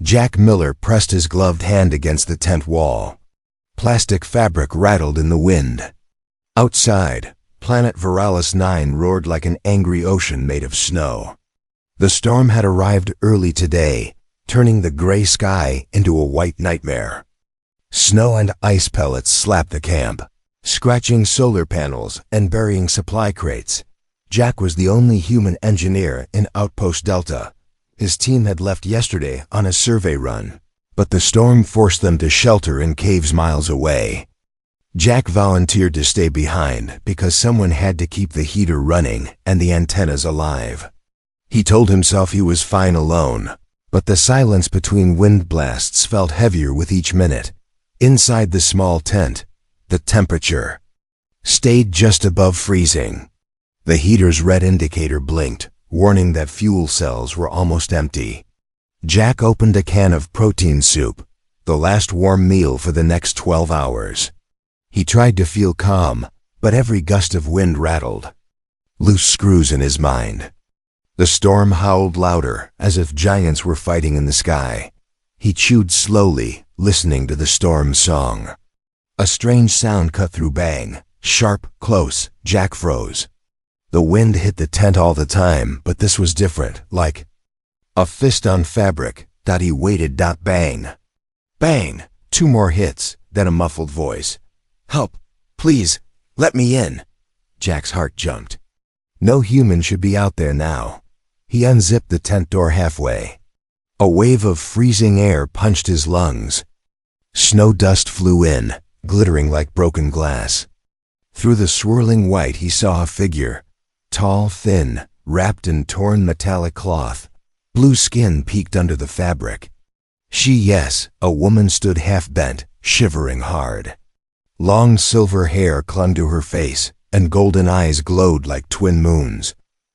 Jack Miller pressed his gloved hand against the tent wall. Plastic fabric rattled in the wind. Outside, planet Veralis 9 roared like an angry ocean made of snow. The storm had arrived early today, turning the gray sky into a white nightmare. Snow and ice pellets slapped the camp, scratching solar panels and burying supply crates. Jack was the only human engineer in Outpost Delta. His team had left yesterday on a survey run, but the storm forced them to shelter in caves miles away. Jack volunteered to stay behind because someone had to keep the heater running and the antennas alive. He told himself he was fine alone, but the silence between wind blasts felt heavier with each minute. Inside the small tent, the temperature stayed just above freezing. The heater's red indicator blinked, warning that fuel cells were almost empty. Jack opened a can of protein soup, the last warm meal for the next 12 hours. He tried to feel calm, but every gust of wind rattled loose screws in his mind. The storm howled louder, as if giants were fighting in the sky. He chewed slowly, listening to the storm's song. A strange sound cut through bang, sharp, close. Jack froze. The wind hit the tent all the time, but this was different, like a fist on fabric. He waited. Bang. Bang. 2 more hits, then a muffled voice. "Help! Please! Let me in!" Jack's heart jumped. No human should be out there now. He unzipped the tent door halfway. A wave of freezing air punched his lungs. Snow dust flew in, glittering like broken glass. Through the swirling white he saw a figure. Tall, thin, wrapped in torn metallic cloth. Blue skin peeked under the fabric. A woman stood half-bent, shivering hard. Long silver hair clung to her face, and golden eyes glowed like twin moons.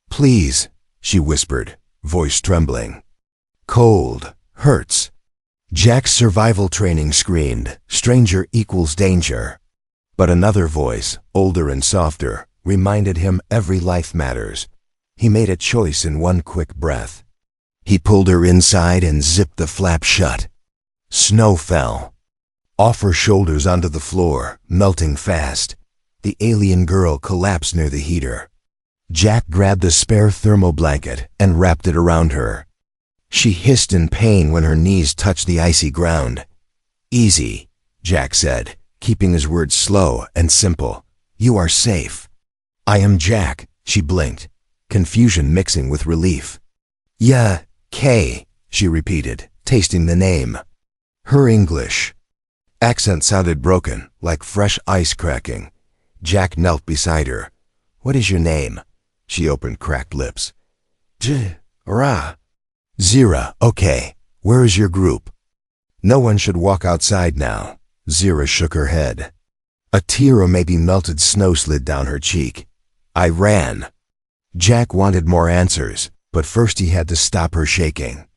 "Please," she whispered, voice trembling. "Cold. Hurts." Jack's survival training screamed, "Stranger equals danger." But another voice, older and softer, reminded him every life matters. He made a choice in one quick breath. He pulled her inside and zipped the flap shut. Snow fell off her shoulders onto the floor, melting fast. The alien girl collapsed near the heater. Jack grabbed the spare thermal blanket and wrapped it around her. She hissed in pain when her knees touched the icy ground. "Easy," Jack said, keeping his words slow and simple. "You are safe." "I am Jack," she blinked, confusion mixing with relief. "Yeah, Kay," she repeated, tasting the name. Her English accent sounded broken, like fresh ice cracking. Jack knelt beside her. "What is your name?" She opened cracked lips. "Ra." "Zira, okay. Where is your group?" "No one should walk outside now." Zira shook her head. A tear or maybe melted snow slid down her cheek. "I ran." Jack wanted more answers, but first he had to stop her shaking.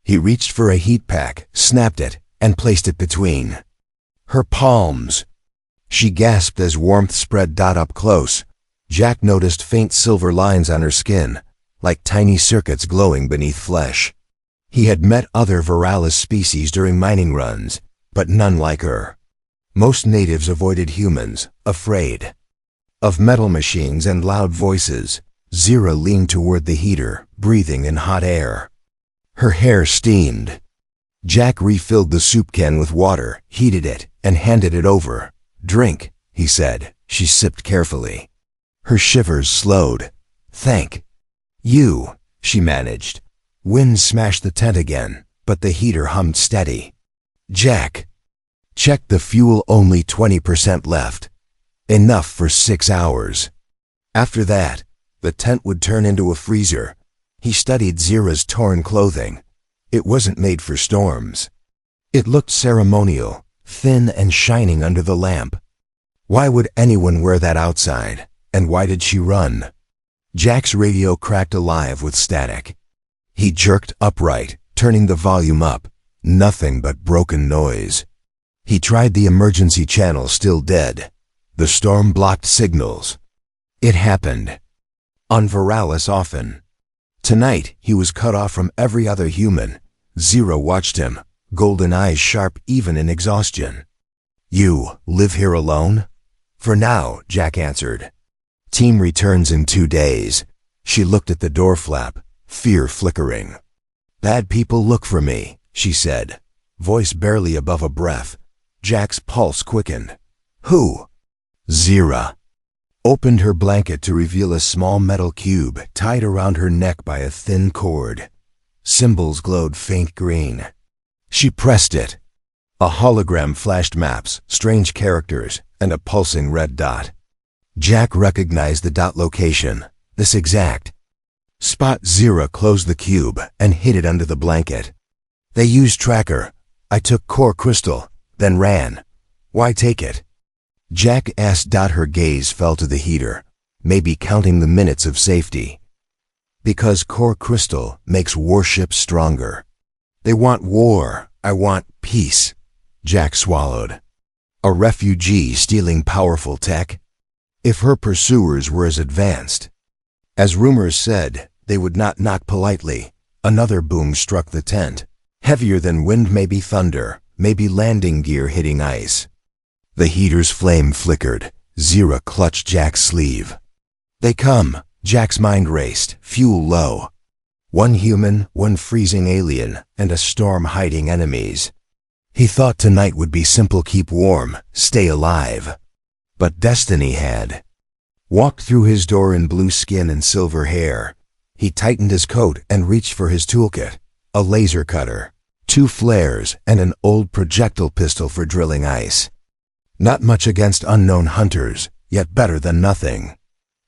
He reached for a heat pack, snapped it, and placed it between her palms. She gasped as warmth spread. Up close, Jack noticed faint silver lines on her skin, like tiny circuits glowing beneath flesh. He had met other Veralis species during mining runs, but none like her. Most natives avoided humans, afraid of metal machines and loud voices. Zira leaned toward the heater, breathing in hot air. Her hair steamed. Jack refilled the soup can with water, heated it, and handed it over. "Drink," he said. She sipped carefully. Her shivers slowed. "Thank you," she managed. Wind smashed the tent again, but the heater hummed steady. Jack checked the fuel, only 20% left. Enough for 6 hours. After that, the tent would turn into a freezer. He studied Zira's torn clothing. It wasn't made for storms. It looked ceremonial, thin and shining under the lamp. Why would anyone wear that outside? And why did she run? Jack's radio cracked alive with static. He jerked upright, turning the volume up. Nothing but broken noise. He tried the emergency channel, still dead. The storm blocked signals. It happened on Veralis often. Tonight, he was cut off from every other human. Zira watched him, golden eyes sharp even in exhaustion. "You live here alone?" "For now," Jack answered. "Team returns in 2 days." She looked at the door flap, fear flickering. "Bad people look for me," she said, voice barely above a breath. Jack's pulse quickened. "Who?" Zira opened her blanket to reveal a small metal cube tied around her neck by a thin cord. Symbols glowed faint green. She pressed it. A hologram flashed maps, strange characters, and a pulsing red dot. Jack recognized the dot location, this exact spot. Zira closed the cube and hid it under the blanket. "They used tracker. I took core crystal, then ran." "Why take it?" Jack asked. Her gaze fell to the heater, maybe counting the minutes of safety. "Because core crystal makes warships stronger." "They want war. I want peace." Jack swallowed. A refugee stealing powerful tech? If her pursuers were as advanced as rumors said, they would not knock politely. Another boom struck the tent. Heavier than wind, maybe thunder, maybe landing gear hitting ice. The heater's flame flickered. Zira clutched Jack's sleeve. "They come." Jack's mind raced, fuel low. One human, one freezing alien, and a storm hiding enemies. He thought tonight would be simple: keep warm, stay alive. But destiny had walked through his door in blue skin and silver hair. He tightened his coat and reached for his toolkit. A laser cutter, 2 flares, and an old projectile pistol for drilling ice. Not much against unknown hunters, yet better than nothing.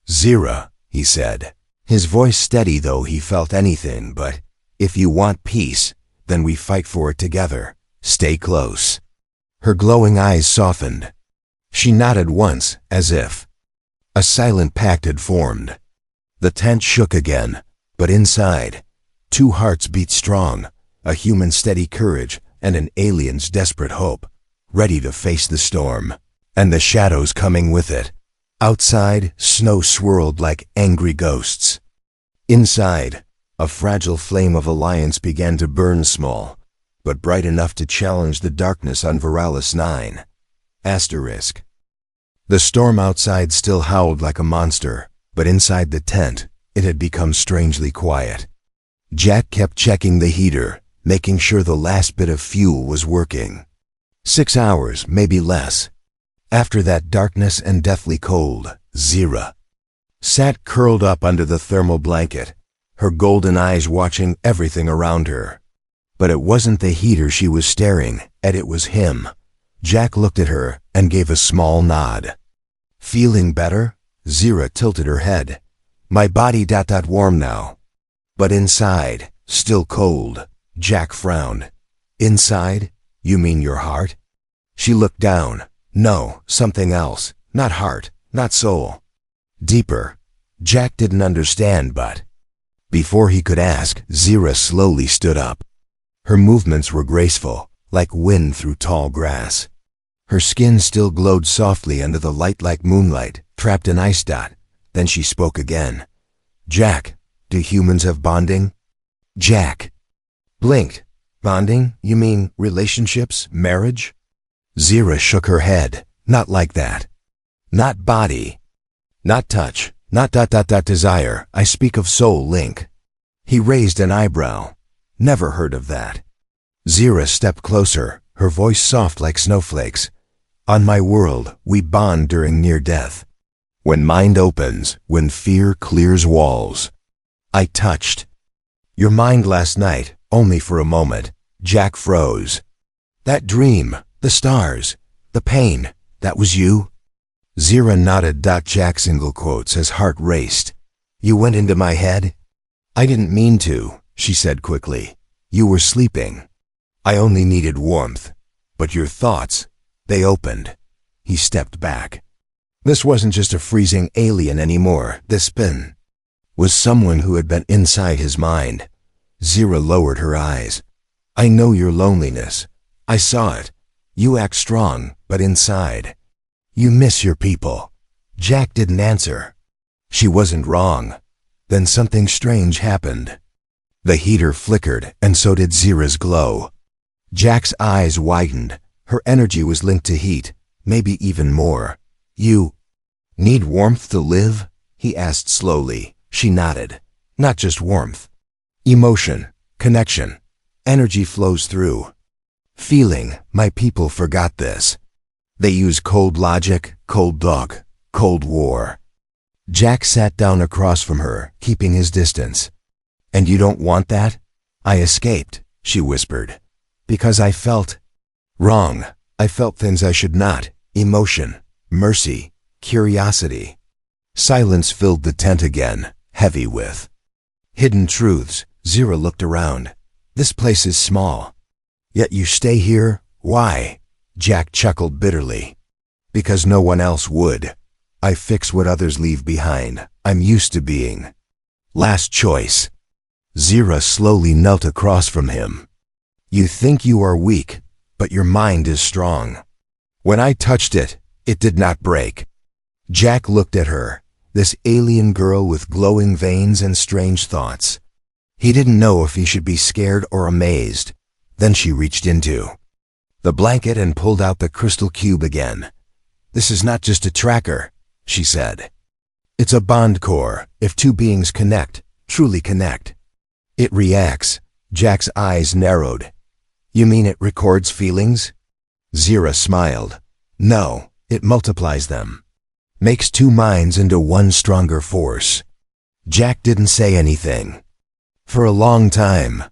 "Zira," he said, his voice steady though he felt anything but. "If you want peace, then we fight for it together. Stay close." Her glowing eyes softened. She nodded once, as if a silent pact had formed. The tent shook again, but inside, 2 hearts beat strong, a human's steady courage and an alien's desperate hope, ready to face the storm, and the shadows coming with it. Outside, snow swirled like angry ghosts. Inside, a fragile flame of alliance began to burn, small, but bright enough to challenge the darkness on Veralis 9. Asterisk. The storm outside still howled like a monster, but inside the tent, it had become strangely quiet. Jack kept checking the heater, making sure the last bit of fuel was working. 6 hours, maybe less. After that darkness and deathly cold, Zira sat curled up under the thermal blanket, her golden eyes watching everything around her. But it wasn't the heater she was staring at, it was him. Jack looked at her and gave a small nod. "Feeling better?" Zira tilted her head. "My body warm now. But inside, still cold." Jack frowned. "Inside? You mean your heart?" She looked down. "No, something else. Not heart, not soul. Deeper." Jack didn't understand, but before he could ask, Zira slowly stood up. Her movements were graceful, like wind through tall grass. Her skin still glowed softly under the light like moonlight, trapped in ice dot. Then she spoke again. "Jack, do humans have bonding?" Jack blinked. "Bonding? You mean relationships, marriage?" Zira shook her head. "Not like that. Not body. Not touch. Not desire. I speak of soul link." He raised an eyebrow. "Never heard of that." Zira stepped closer, her voice soft like snowflakes. "On my world, we bond during near death. When mind opens, when fear clears walls." I touched your mind last night, only for a moment. Jack froze. "That dream, the stars, the pain, that was you?" Zira nodded. Jack single quotes, his heart raced. "You went into my head?" "I didn't mean to," she said quickly. "You were sleeping. I only needed warmth. But your thoughts, they opened." He stepped back. This wasn't just a freezing alien anymore. This was someone who had been inside his mind. Zira lowered her eyes. "I know your loneliness. I saw it. You act strong, but inside, you miss your people." Jack didn't answer. She wasn't wrong. Then something strange happened. The heater flickered, and so did Zira's glow. Jack's eyes widened. Her energy was linked to heat, maybe even more. You need warmth to live? He asked slowly. She nodded. Not just warmth. Emotion, connection, energy flows through. Feeling, my people forgot this. They use cold logic, cold dog, cold war. Jack sat down across from her, keeping his distance. And you don't want that? I escaped, she whispered. Because I felt wrong. I felt things I should not. Emotion, mercy, curiosity. Silence filled the tent again, heavy with hidden truths. Zira looked around. This place is small. Yet you stay here? Why? Jack chuckled bitterly. Because no one else would. I fix what others leave behind. I'm used to being last choice. Zira slowly knelt across from him. You think you are weak, but your mind is strong. When I touched it, it did not break. Jack looked at her, this alien girl with glowing veins and strange thoughts. He didn't know if he should be scared or amazed. Then she reached into the blanket and pulled out the crystal cube again. This is not just a tracker, she said. It's a bond core. If two beings connect, truly connect, it reacts. Jack's eyes narrowed. You mean it records feelings? Zira smiled. No, it multiplies them. Makes two minds into one stronger force. Jack didn't say anything. For a long time.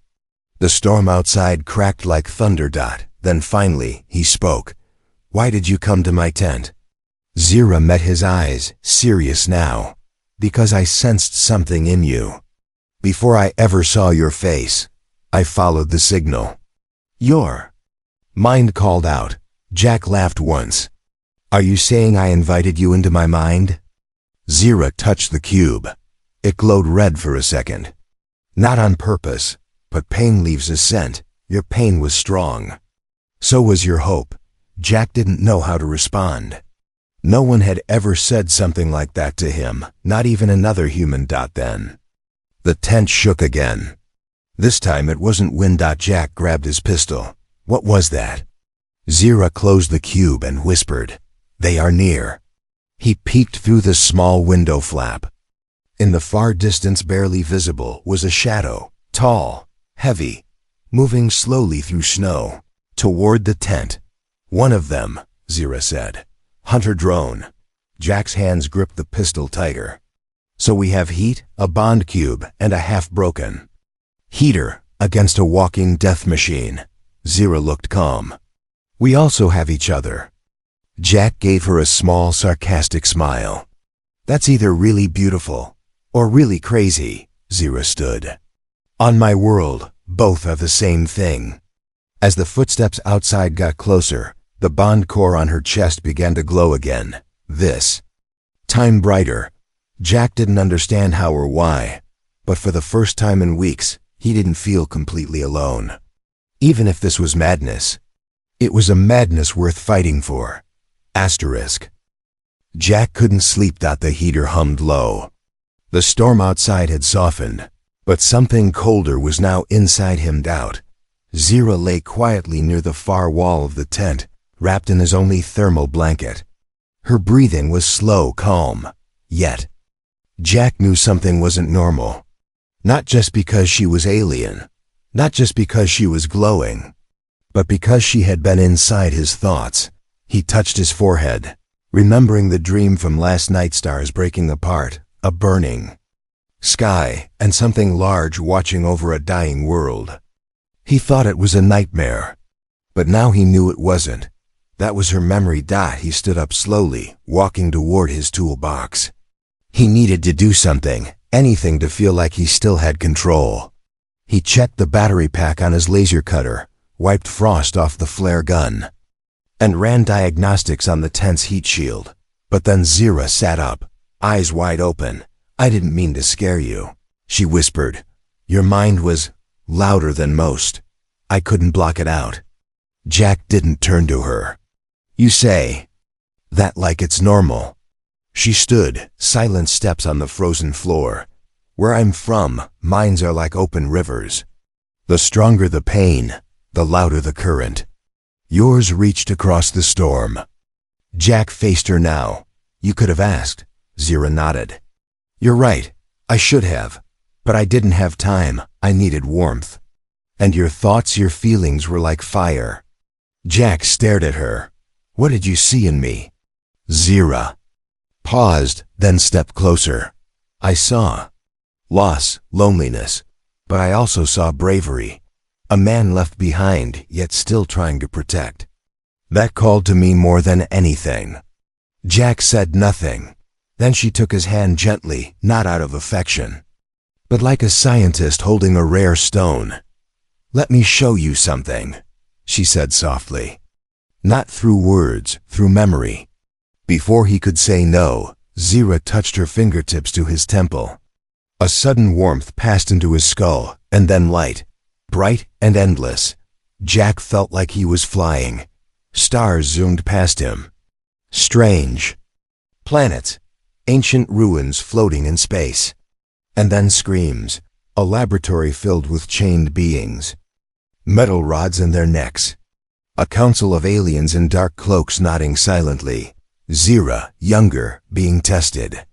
The storm outside cracked like thunder. Then finally, he spoke. Why did you come to my tent? Zira met his eyes, serious now. Because I sensed something in you. Before I ever saw your face, I followed the signal. Your mind called out. Jack laughed once. Are you saying I invited you into my mind? Zira touched the cube. It glowed red for a second. Not on purpose, but pain leaves a scent. Your pain was strong. So was your hope. Jack didn't know how to respond. No one had ever said something like that to him, not even another human. Then. The tent shook again. This time it wasn't wind. Jack grabbed his pistol. What was that? Zira closed the cube and whispered. They are near. He peeked through the small window flap. In the far distance, barely visible, was a shadow, tall, heavy, moving slowly through snow, toward the tent. One of them, Zira said. Hunter drone. Jack's hands gripped the pistol tighter. So we have heat, a bond cube, and a half-broken heater against a walking death machine. Zira looked calm. We also have each other. Jack gave her a small, sarcastic smile. That's either really beautiful or really crazy, Zira stood. On my world, both are the same thing. As the footsteps outside got closer, the bond core on her chest began to glow again. This time brighter. Jack didn't understand how or why, but for the first time in weeks, he didn't feel completely alone. Even if this was madness, it was a madness worth fighting for. Asterisk. Jack couldn't sleep. The heater hummed low. The storm outside had softened, but something colder was now inside him. Zira lay quietly near the far wall of the tent, wrapped in his only thermal blanket. Her breathing was slow, calm. Yet, Jack knew something wasn't normal. Not just because she was alien, not just because she was glowing, but because she had been inside his thoughts. He touched his forehead, remembering the dream from last night, stars breaking apart, a burning sky, and something large watching over a dying world. He thought it was a nightmare, but now he knew it wasn't. That was her memory. He stood up slowly, walking toward his toolbox. He needed to do something, anything to feel like he still had control. He checked the battery pack on his laser cutter, wiped frost off the flare gun, and ran diagnostics on the tent's heat shield. But then Zira sat up, eyes wide open. I didn't mean to scare you, she whispered. Your mind was louder than most. I couldn't block it out. Jack didn't turn to her. You say that like it's normal. She stood, silent steps on the frozen floor. Where I'm from, mines are like open rivers. The stronger the pain, the louder the current. Yours reached across the storm. Jack faced her now. You could have asked. Zira nodded. You're right. I should have. But I didn't have time. I needed warmth. And your thoughts, your feelings were like fire. Jack stared at her. What did you see in me? Zira paused, then stepped closer. I saw loss, loneliness, but I also saw bravery. A man left behind, yet still trying to protect. That called to me more than anything. Jack said nothing. Then she took his hand gently, not out of affection, but like a scientist holding a rare stone. Let me show you something, she said softly. Not through words, through memory. Before he could say no, Zira touched her fingertips to his temple. A sudden warmth passed into his skull, and then light, bright and endless. Jack felt like he was flying. Stars zoomed past him. Strange. Planets. Ancient ruins floating in space. And then screams. A laboratory filled with chained beings. Metal rods in their necks. A council of aliens in dark cloaks nodding silently. Zira, younger, being tested.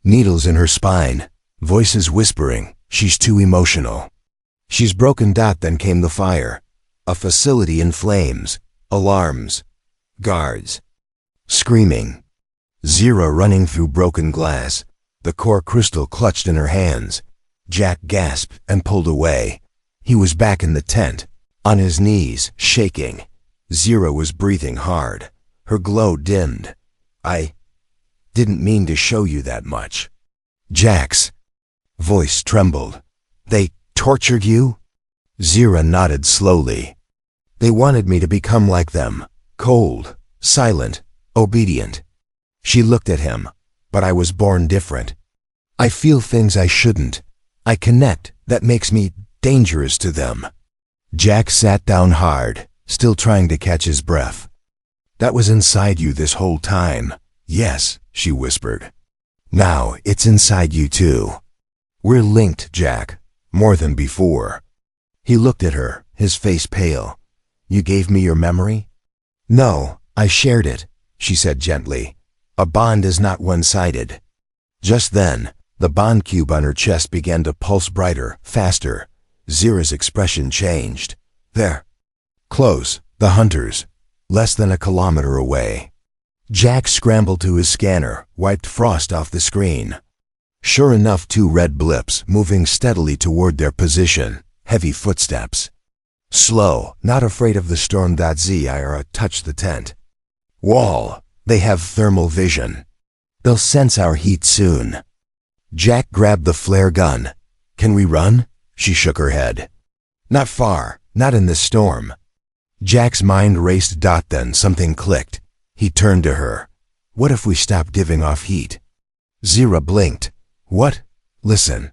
Needles in her spine. Voices whispering, she's too emotional. She's broken. Then came the fire. A facility in flames. Alarms. Guards. Screaming. Zira running through broken glass. The core crystal clutched in her hands. Jack gasped and pulled away. He was back in the tent, on his knees, shaking. Zira was breathing hard. Her glow dimmed. I didn't mean to show you that much. Jack's voice trembled. They tortured you? Zira nodded slowly. They wanted me to become like them, cold, silent, obedient. She looked at him, but I was born different. I feel things I shouldn't. I connect, that makes me dangerous to them. Jack sat down hard, still trying to catch his breath. That was inside you this whole time. Yes, she whispered. Now it's inside you too. We're linked, Jack, more than before. He looked at her, his face pale. You gave me your memory? No, I shared it, she said gently. A bond is not one-sided. Just then, the bond cube on her chest began to pulse brighter, faster. Zira's expression changed. There. Close, the hunters. Less than a kilometer away. Jack scrambled to his scanner, wiped frost off the screen. Sure enough, 2 red blips moving steadily toward their position, heavy footsteps. Slow, not afraid of the storm. Zira touched the tent. Wall, they have thermal vision. They'll sense our heat soon. Jack grabbed the flare gun. Can we run? She shook her head. Not far, not in this storm. Jack's mind raced. Then something clicked. He turned to her. What if we stop giving off heat? Zira blinked. What? Listen.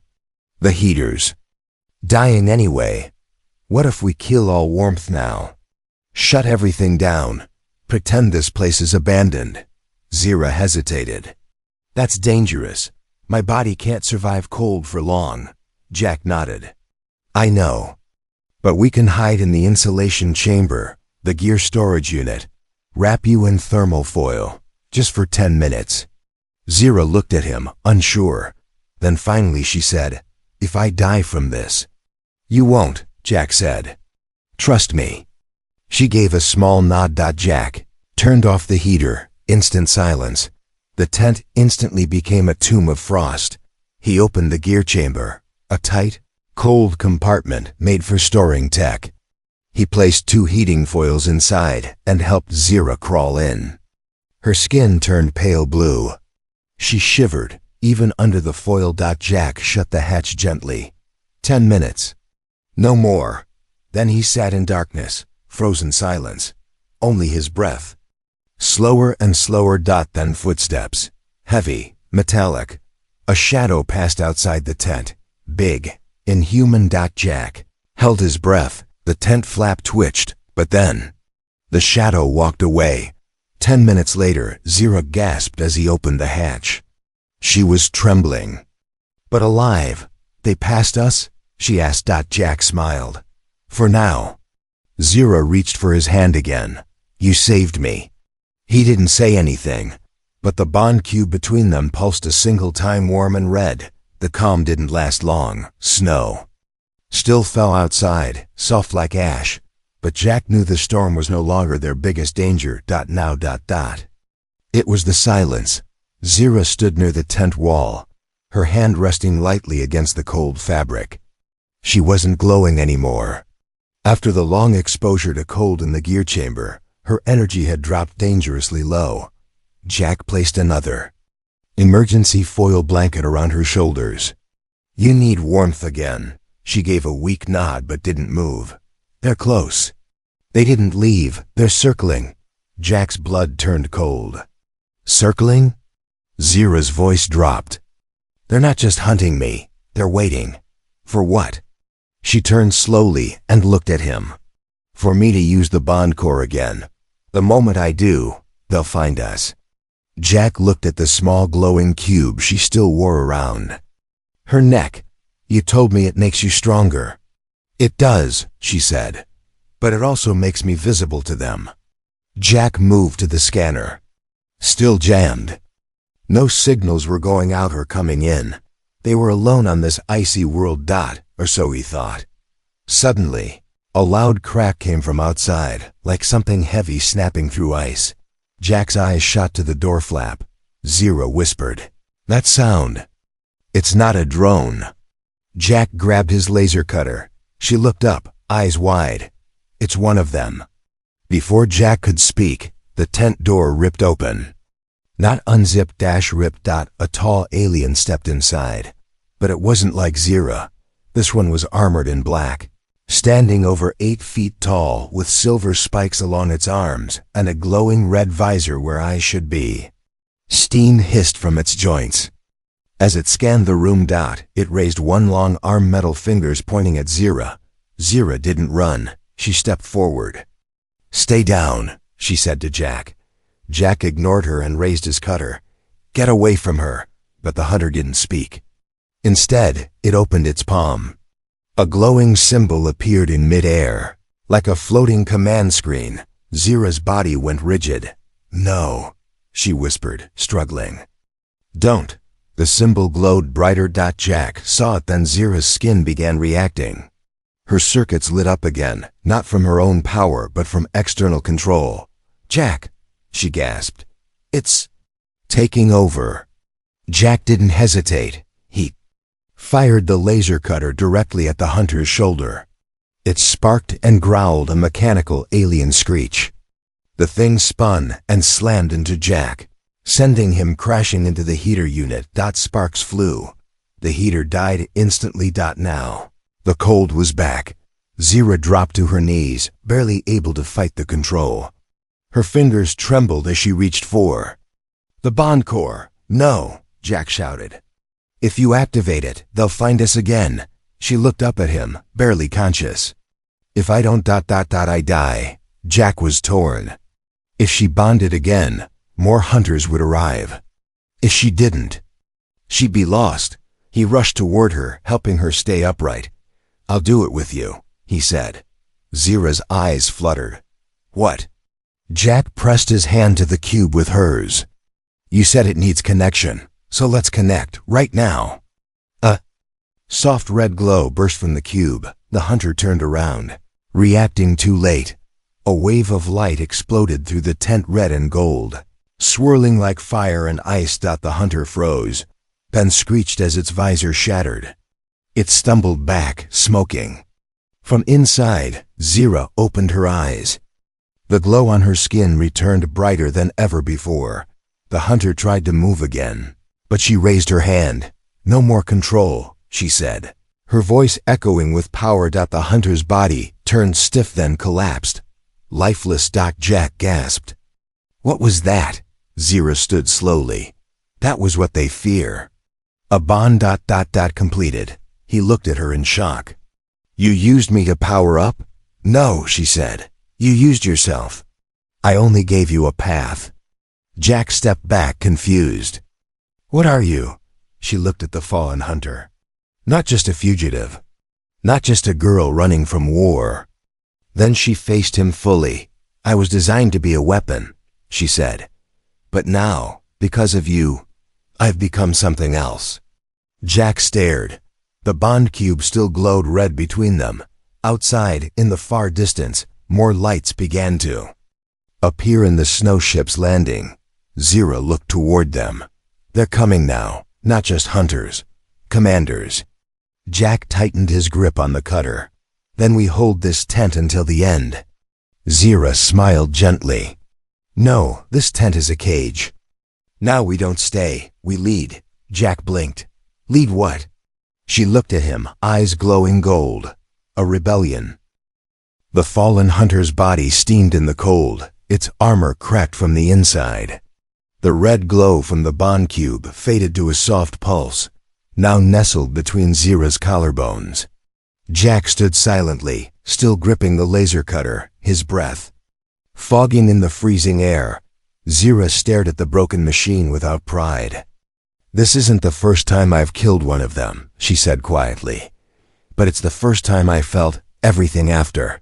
The heaters. Dying anyway. What if we kill all warmth now? Shut everything down. Pretend this place is abandoned. Zira hesitated. That's dangerous. My body can't survive cold for long. Jack nodded. I know. But we can hide in the insulation chamber, the gear storage unit. Wrap you in thermal foil, just for 10 minutes. Zira looked at him, unsure. Then finally she said, if I die from this. You won't, Jack said. Trust me. She gave a small nod. Jack turned off the heater. Instant silence. The tent instantly became a tomb of frost. He opened the gear chamber, a tight, cold compartment made for storing tech. He placed 2 heating foils inside and helped Zira crawl in. Her skin turned pale blue. She shivered, even under the foil. Jack shut the hatch gently. 10 minutes. No more. Then he sat in darkness, frozen silence. Only his breath. Slower and slower. Then footsteps. Heavy, metallic. A shadow passed outside the tent. Big, inhuman. Jack held his breath. The tent flap twitched, but then the shadow walked away. 10 minutes later, Zira gasped as he opened the hatch. She was trembling. But alive. They passed us? She asked. Jack smiled. For now. Zira reached for his hand again. You saved me. He didn't say anything, but the bond cube between them pulsed a single time, warm and red. The calm didn't last long. Snow still fell outside, soft like ash, but Jack knew the storm was no longer their biggest danger. Now. It was the silence. Zira stood near the tent wall, her hand resting lightly against the cold fabric. She wasn't glowing anymore. After the long exposure to cold in the gear chamber, her energy had dropped dangerously low. Jack placed another emergency foil blanket around her shoulders. You need warmth again. She gave a weak nod but didn't move. They're close. They didn't leave. They're circling. Jack's blood turned cold. Circling? Zira's voice dropped. They're not just hunting me. They're waiting. For what? She turned slowly and looked at him. For me to use the bond core again. The moment I do, they'll find us. Jack looked at the small glowing cube she still wore around her neck. You told me it makes you stronger. It does, she said. But it also makes me visible to them. Jack moved to the scanner. Still jammed. No signals were going out or coming in. They were alone on this icy world. Or so he thought. Suddenly, a loud crack came from outside, like something heavy snapping through ice. Jack's eyes shot to the door flap. Zira whispered, "That sound. It's not a drone." Jack grabbed his laser cutter. She looked up, eyes wide. It's one of them. Before Jack could speak, the tent door ripped open. Not unzipped - ripped. A tall alien stepped inside. But it wasn't like Zira. This one was armored in black, standing over 8 feet tall with silver spikes along its arms and a glowing red visor where eyes should be. Steam hissed from its joints. As it scanned the room. It raised one long arm, metal fingers pointing at Zira. Zira didn't run. She stepped forward. Stay down, she said to Jack. Jack ignored her and raised his cutter. Get away from her. But the hunter didn't speak. Instead, it opened its palm. A glowing symbol appeared in mid-air. Like a floating command screen, Zira's body went rigid. No, she whispered, struggling. Don't. The symbol glowed brighter. Jack saw it, then Zira's skin began reacting. Her circuits lit up again, not from her own power but from external control. Jack, she gasped. It's taking over. Jack didn't hesitate. He fired the laser cutter directly at the hunter's shoulder. It sparked and growled a mechanical alien screech. The thing spun and slammed into Jack, sending him crashing into the heater unit. Sparks flew. The heater died instantly. Now, the cold was back. Zira dropped to her knees, barely able to fight the control. Her fingers trembled as she reached for the bond core. No, Jack shouted. If you activate it, they'll find us again. She looked up at him, barely conscious. If I don't ... I die. Jack was torn. If she bonded again, more hunters would arrive. If she didn't, she'd be lost. He rushed toward her, helping her stay upright. I'll do it with you, he said. Zira's eyes fluttered. What? Jack pressed his hand to the cube with hers. You said it needs connection. So let's connect, right now. A soft red glow burst from the cube. The hunter turned around, reacting too late. A wave of light exploded through the tent, red and gold, swirling like fire and ice. The hunter froze, then screeched as its visor shattered. It stumbled back, smoking. From inside, Zira opened her eyes. The glow on her skin returned brighter than ever before. The hunter tried to move again, but she raised her hand. No more control, she said, her voice echoing with power. The hunter's body turned stiff, then collapsed. Lifeless. Jack gasped. What was that? Zira stood slowly. That was what they fear. A bond ... completed. He looked at her in shock. You used me to power up? No, she said. You used yourself. I only gave you a path. Jack stepped back, confused. What are you? She looked at the fallen hunter. Not just a fugitive. Not just a girl running from war. Then she faced him fully. I was designed to be a weapon, she said. But now, because of you, I've become something else. Jack stared. The bond cube still glowed red between them. Outside, in the far distance, more lights began to appear in the snow ship's landing. Zira looked toward them. They're coming now, not just hunters, commanders. Jack tightened his grip on the cutter. Then we hold this tent until the end. Zira smiled gently. No, this tent is a cage. Now we don't stay, we lead. Jack blinked. Lead what? She looked at him, eyes glowing gold. A rebellion. The fallen hunter's body steamed in the cold, its armor cracked from the inside. The red glow from the bond cube faded to a soft pulse, now nestled between Zira's collarbones. Jack stood silently, still gripping the laser cutter, his breath fogging in the freezing air. Zira stared at the broken machine without pride. This isn't the first time I've killed one of them, she said quietly. But it's the first time I felt everything after.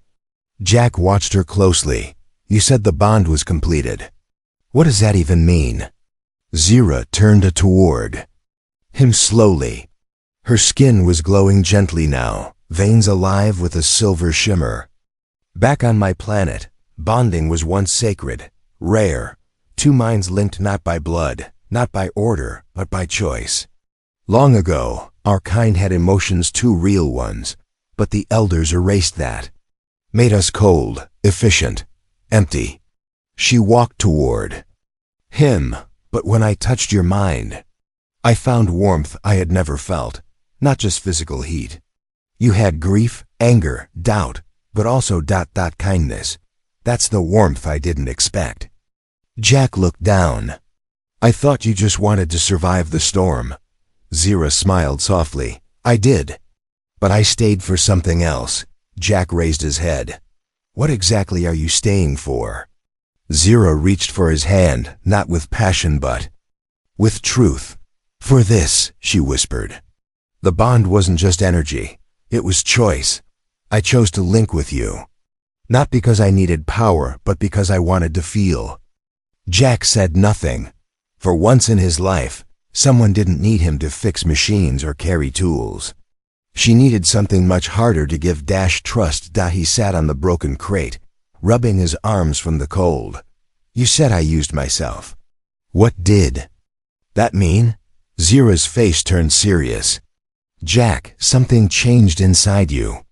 Jack watched her closely. You said the bond was completed. What does that even mean? Zira turned toward him slowly. Her skin was glowing gently now, veins alive with a silver shimmer. Back on my planet, bonding was once sacred, rare. Two minds linked not by blood, not by order, but by choice. Long ago, our kind had emotions, too real ones, but the elders erased that. Made us cold, efficient, empty. She walked toward him, but when I touched your mind, I found warmth I had never felt, not just physical heat. You had grief, anger, doubt, but also kindness. That's the warmth I didn't expect. Jack looked down. I thought you just wanted to survive the storm. Zira smiled softly. I did. But I stayed for something else. Jack raised his head. What exactly are you staying for? Zira reached for his hand, not with passion but with truth. For this, she whispered. The bond wasn't just energy. It was choice. I chose to link with you. Not because I needed power, but because I wanted to feel. Jack said nothing. For once in his life, someone didn't need him to fix machines or carry tools. She needed something much harder to give trust. He sat on the broken crate, rubbing his arms from the cold. You said I used myself. What did that mean? Zira's face turned serious. Jack, something changed inside you.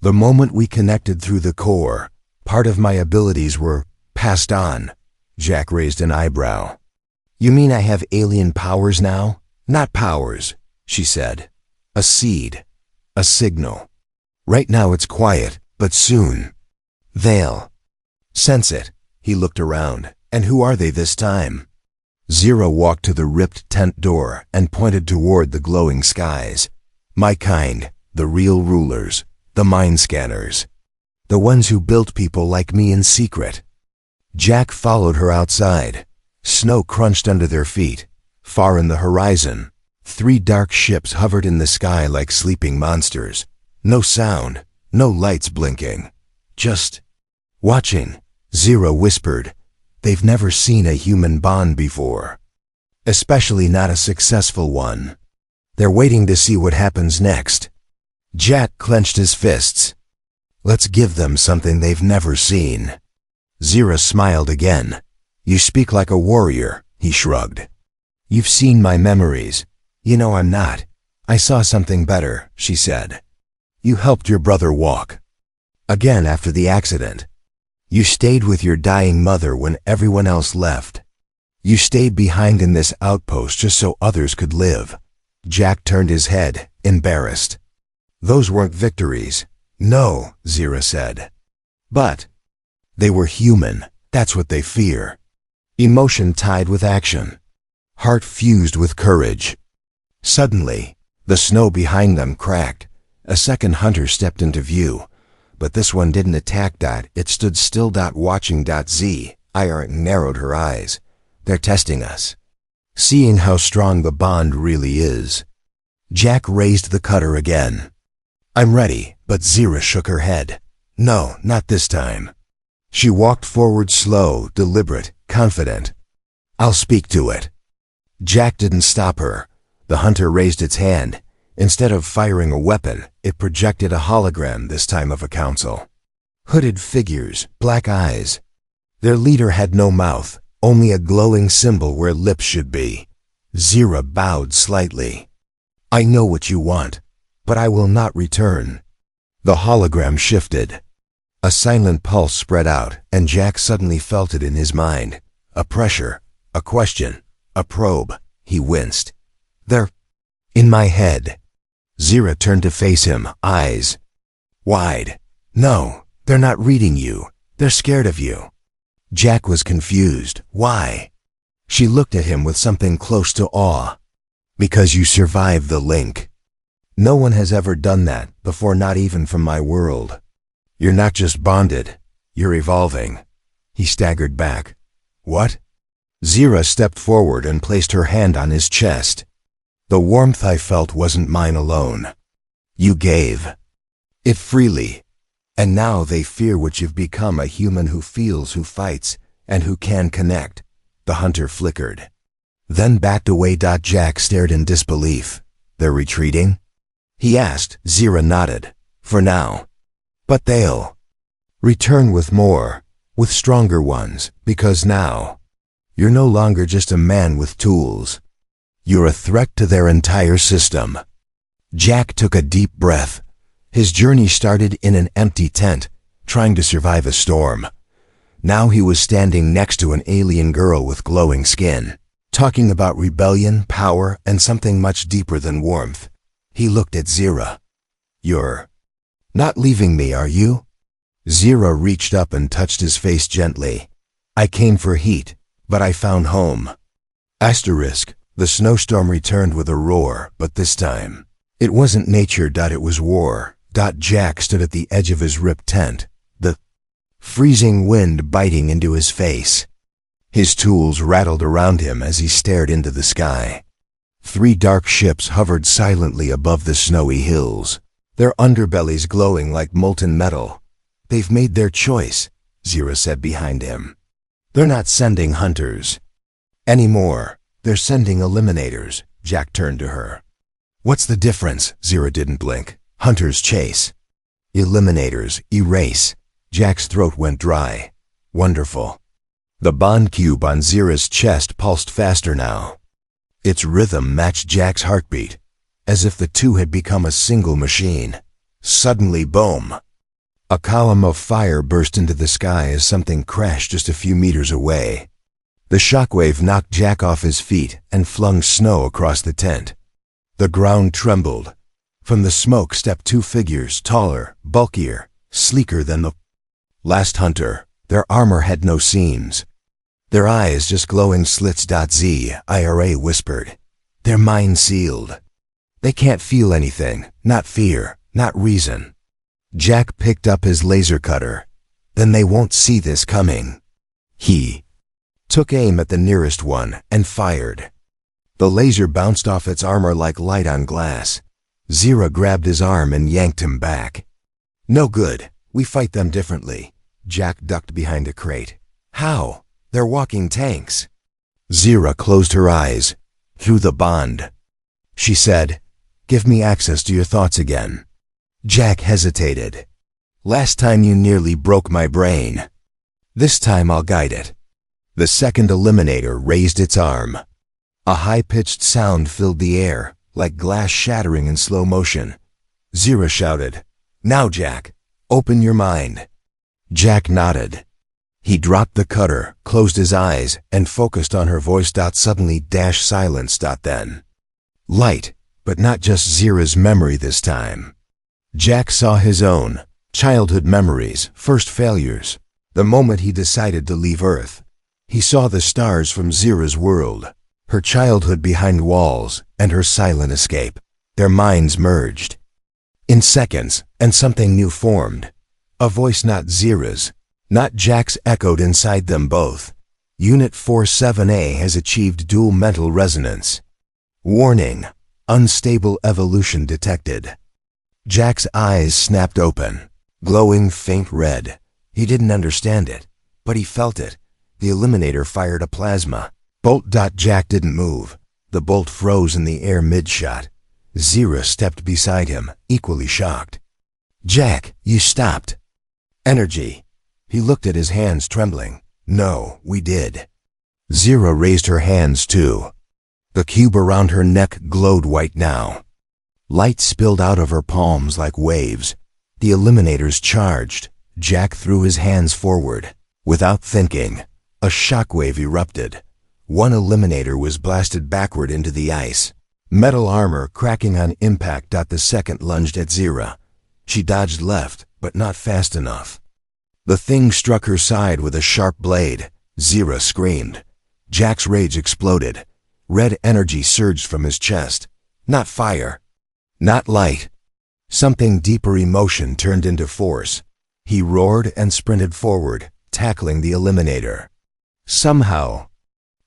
The moment we connected through the core, part of my abilities were passed on. Jack raised an eyebrow. You mean I have alien powers now? Not powers, she said. A seed. A signal. Right now it's quiet, but soon they'll sense it. He looked around. And who are they this time? Zira walked to the ripped tent door and pointed toward the glowing skies. My kind, the real rulers, the mind scanners. The ones who built people like me in secret. Jack followed her outside. Snow crunched under their feet. Far in the horizon, 3 dark ships hovered in the sky like sleeping monsters. No sound, no lights blinking. Just watching. Zira whispered. They've never seen a human bond before. Especially not a successful one. They're waiting to see what happens next. Jack clenched his fists. Let's give them something they've never seen. Zira smiled again. You speak like a warrior, he shrugged. You've seen my memories. You know I'm not. I saw something better, she said. You helped your brother walk. Again after the accident. You stayed with your dying mother when everyone else left. You stayed behind in this outpost just so others could live. Jack turned his head, embarrassed. Those weren't victories. No, Zira said. But they were human. That's what they fear. Emotion tied with action. Heart fused with courage. Suddenly, the snow behind them cracked. A second hunter stepped into view. But this one didn't attack. It stood still. Watching. Z. Iron narrowed her eyes. They're testing us. seeing how strong the bond really is. Jack raised the cutter again. "I'm ready," but Zira shook her head. "No, not this time." She walked forward slow, deliberate, confident. "I'll speak to it." Jack didn't stop her. The hunter raised its hand. Instead of firing a weapon, it projected a hologram, this time of a council. Hooded figures, black eyes. Their leader had no mouth, only a glowing symbol where lips should be. Zira bowed slightly. "I know what you want, but I will not return." The hologram shifted. A silent pulse spread out, and Jack suddenly felt it in his mind. A pressure, a question, a probe. He winced. "They're in my head." Zira turned to face him, eyes wide. "No, they're not reading you. They're scared of you." Jack was confused. "Why?" She looked at him with something close to awe. "Because you survived the link. No one has ever done that before, not even from my world. You're not just bonded, you're evolving." He staggered back. "What?" Zira stepped forward and placed her hand on his chest. "The warmth I felt wasn't mine alone. You gave it freely. And now they fear what you've become, a human who feels, who fights, and who can connect." The hunter flickered, then backed away. Jack stared in disbelief. "They're retreating?" he asked. Zira nodded. "For now. But they'll return with more, with stronger ones, because now you're no longer just a man with tools. You're a threat to their entire system." Jack took a deep breath. His journey started in an empty tent, trying to survive a storm. Now he was standing next to an alien girl with glowing skin, talking about rebellion, power, and something much deeper than warmth. He looked at Zira. "You're not leaving me, are you?" Zira reached up and touched his face gently. "I came for heat, but I found home." The snowstorm returned with a roar, but this time it wasn't nature. It was war. Jack stood at the edge of his ripped tent, the freezing wind biting into his face. His tools rattled around him as he stared into the sky. 3 dark ships hovered silently above the snowy hills, their underbellies glowing like molten metal. "They've made their choice," Zira said behind him. "They're not sending hunters anymore. They're sending eliminators." Jack turned to her. "What's the difference?" Zira didn't blink. "Hunters chase. Eliminators erase." Jack's throat went dry. "Wonderful." The bond cube on Zira's chest pulsed faster now. Its rhythm matched Jack's heartbeat, as if the two had become a single machine. Suddenly, boom! A column of fire burst into the sky as something crashed just a few meters away. The shockwave knocked Jack off his feet and flung snow across the tent. The ground trembled. From the smoke stepped 2 figures, taller, bulkier, sleeker than the last hunter. Their armor had no seams, their eyes just glowing slits. Zira whispered. "Their minds sealed. They can't feel anything, not fear, not reason." Jack picked up his laser cutter. "Then they won't see this coming." He took aim at the nearest one and fired. The laser bounced off its armor like light on glass. Zira grabbed his arm and yanked him back. "No good. We fight them differently." Jack ducked behind a crate. "How? They're walking tanks." Zira closed her eyes. "Through the bond," she said. "Give me access to your thoughts again." Jack hesitated. "Last time you nearly broke my brain. This time I'll guide it." The second eliminator raised its arm. A high-pitched sound filled the air, like glass shattering in slow motion. Zira shouted, "Now, Jack, open your mind." Jack nodded. He dropped the cutter, closed his eyes, and focused on her voice. Suddenly, silence. Then light, but not just Zira's memory this time. Jack saw his own childhood memories, first failures, the moment he decided to leave Earth. He saw the stars from Zira's world, her childhood behind walls, and her silent escape. Their minds merged in seconds, and something new formed. A voice not Zira's, not Jack's, echoed inside them both. Unit 47A has achieved dual mental resonance. Warning: unstable evolution detected. Jack's eyes snapped open, glowing faint red. He didn't understand it, but he felt it. The eliminator fired a plasma bolt. Jack didn't move. The bolt froze in the air mid-shot. Zira stepped beside him, equally shocked. "Jack, you stopped." "Energy." He looked at his hands, trembling. "No, we did." Zira raised her hands too. The cube around her neck glowed white now. Light spilled out of her palms like waves. The eliminators charged. Jack threw his hands forward. Without thinking, a shockwave erupted. One eliminator was blasted backward into the ice. Metal armor cracking on impact. The second lunged at Zira. She dodged left, but not fast enough. The thing struck her side with a sharp blade. Zira screamed. Jack's rage exploded. Red energy surged from his chest. Not fire. Not light. Something deeper. Emotion turned into force. He roared and sprinted forward, tackling the eliminator. Somehow,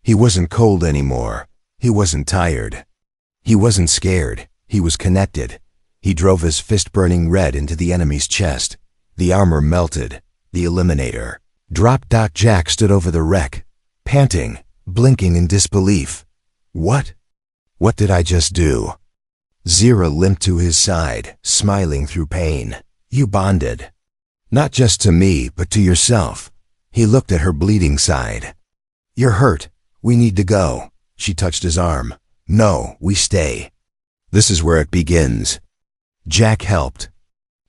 he wasn't cold anymore. He wasn't tired. He wasn't scared. He was connected. He drove his fist burning red into the enemy's chest. The armor melted. The eliminator dropped. Jack stood over the wreck, panting, blinking in disbelief. What? What did I just do? Zira limped to his side, smiling through pain. You bonded. Not just to me, but to yourself. He looked at her bleeding side. You're hurt. We need to go. She touched his arm. No, we stay. This is where it begins. Jack helped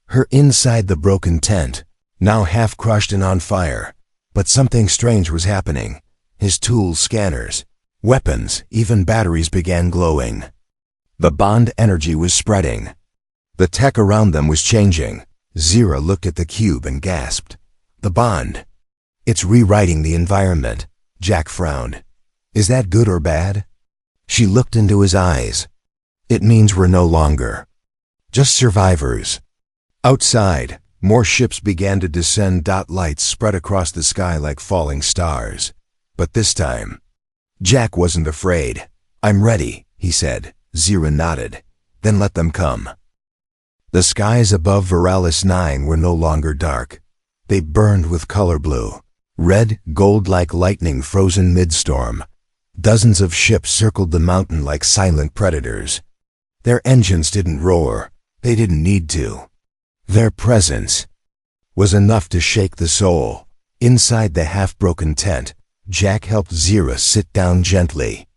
her inside the broken tent, now half crushed and on fire. But something strange was happening. His tools, scanners, weapons, even batteries began glowing. The bond energy was spreading. The tech around them was changing. Zira looked at the cube and gasped. The bond. It's rewriting the environment. Jack frowned. Is that good or bad? She looked into his eyes. It means we're no longer just survivors. Outside, more ships began to descend. Lights spread across the sky like falling stars. But this time, Jack wasn't afraid. I'm ready, he said. Zira nodded. Then let them come. The skies above Veralis 9 were no longer dark. They burned with color blue. Red, gold like lightning frozen mid-storm. Dozens of ships circled the mountain like silent predators. Their engines didn't roar. They didn't need to. Their presence was enough to shake the soul. Inside the half-broken tent, Jack helped Zira sit down gently.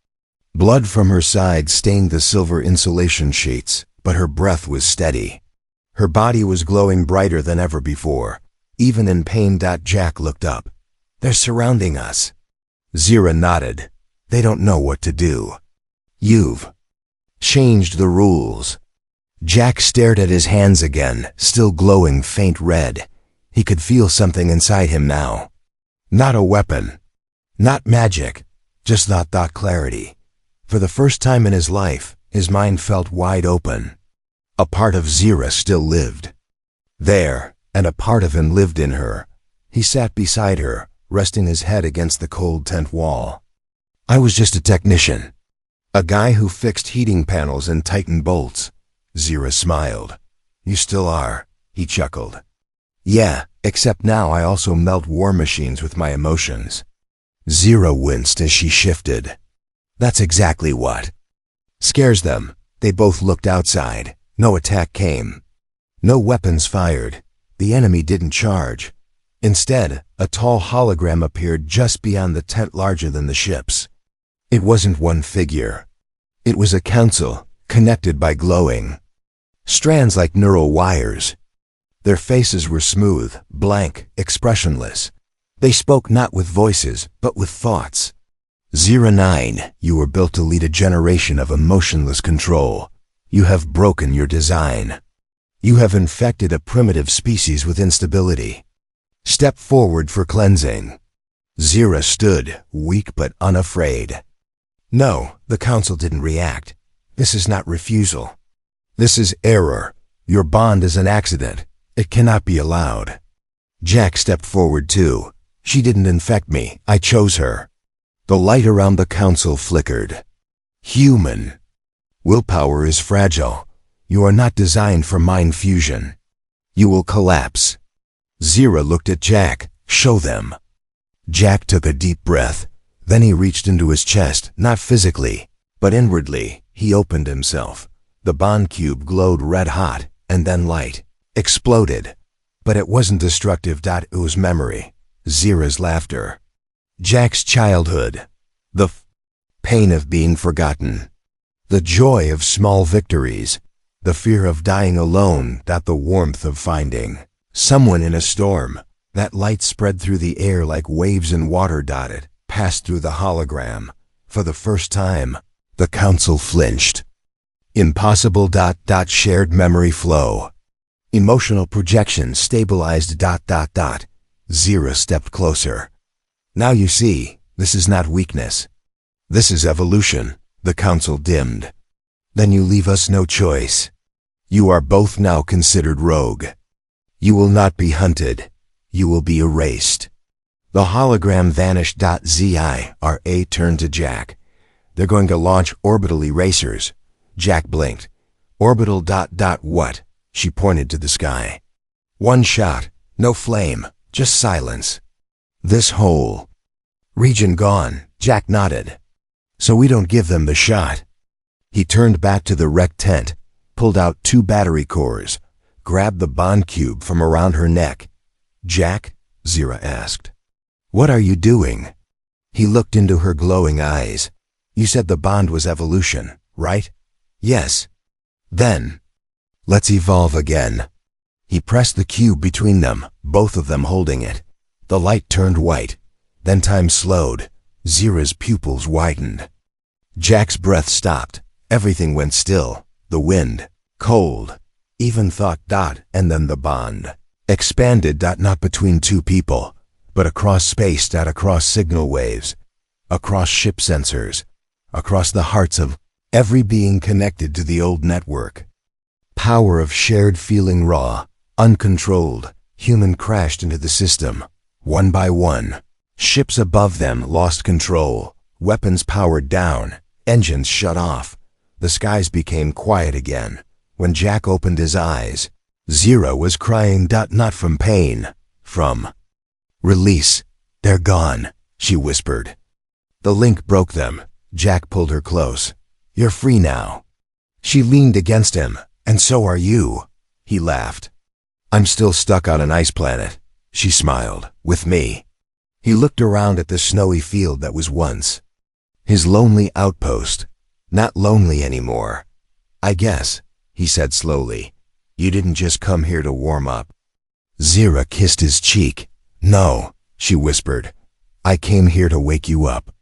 Blood from her side stained the silver insulation sheets, but her breath was steady. Her body was glowing brighter than ever before. Even in pain. Jack looked up. They're surrounding us. Zira nodded. They don't know what to do. You've changed the rules. Jack stared at his hands again, still glowing faint red. He could feel something inside him now. Not a weapon. Not magic. Just thought clarity. For the first time in his life, his mind felt wide open. A part of Zira still lived there, and a part of him lived in her. He sat beside her, resting his head against the cold tent wall. I was just a technician. A guy who fixed heating panels and tightened bolts. Zira smiled. You still are, he chuckled. Yeah, except now I also melt war machines with my emotions. Zira winced as she shifted. That's exactly what scares them. They both looked outside. No attack came. No weapons fired. The enemy didn't charge. Instead, a tall hologram appeared just beyond the tent, larger than the ships. It wasn't one figure. It was a council, connected by glowing strands like neural wires. Their faces were smooth, blank, expressionless. They spoke not with voices, but with thoughts. 09, you were built to lead a generation of emotionless control. You have broken your design. You have infected a primitive species with instability. Step forward for cleansing. Zira stood, weak but unafraid. No, the council didn't react. This is not refusal. This is error. Your bond is an accident. It cannot be allowed. Jack stepped forward too. She didn't infect me. I chose her. The light around the council flickered. Human. Willpower is fragile. You are not designed for mind fusion. You will collapse. Zira looked at Jack. Show them. Jack took a deep breath. Then he reached into his chest, not physically, but inwardly. He opened himself. The bond cube glowed red hot, and then light. Exploded. But it wasn't destructive. It was memory. Zira's laughter. Jack's childhood. The pain of being forgotten. The joy of small victories. The fear of dying alone. The warmth of finding someone in a storm. That light spread through the air like waves in water. It passed through the hologram. For the first time, the council flinched. Impossible. Shared memory flow. Emotional projection stabilized. Zira stepped closer. Now you see, this is not weakness. This is evolution. The council dimmed. Then you leave us no choice. You are both now considered rogue. You will not be hunted. You will be erased. The hologram vanished. Zira turned to Jack. They're going to launch orbital erasers. Jack blinked. Orbital. What? She pointed to the sky. One shot. No flame. Just silence. This whole region gone. Jack nodded. So we don't give them the shot. He turned back to the wrecked tent, pulled out 2 battery cores, grabbed the bond cube from around her neck. Jack? Zira asked. What are you doing? He looked into her glowing eyes. You said the bond was evolution, right? Yes. Then, let's evolve again. He pressed the cube between them, both of them holding it. The light turned white. Then time slowed. Zira's pupils widened. Jack's breath stopped. Everything went still. The wind, cold, even thought. And then the bond expanded. Not between 2 people, but across space. Across signal waves, across ship sensors, across the hearts of every being connected to the old network. Power of shared feeling raw, uncontrolled. Human crashed into the system. One by one. Ships above them lost control. Weapons powered down. Engines shut off. The skies became quiet again. When Jack opened his eyes, Zira was crying. Not from pain. From release. They're gone, she whispered. The link broke them. Jack pulled her close. You're free now. She leaned against him. And so are you. He laughed. I'm still stuck on an ice planet. She smiled. With me. He looked around at the snowy field that was once his lonely outpost. Not lonely anymore. I guess, he said slowly. You didn't just come here to warm up. Zira kissed his cheek. No, she whispered. I came here to wake you up.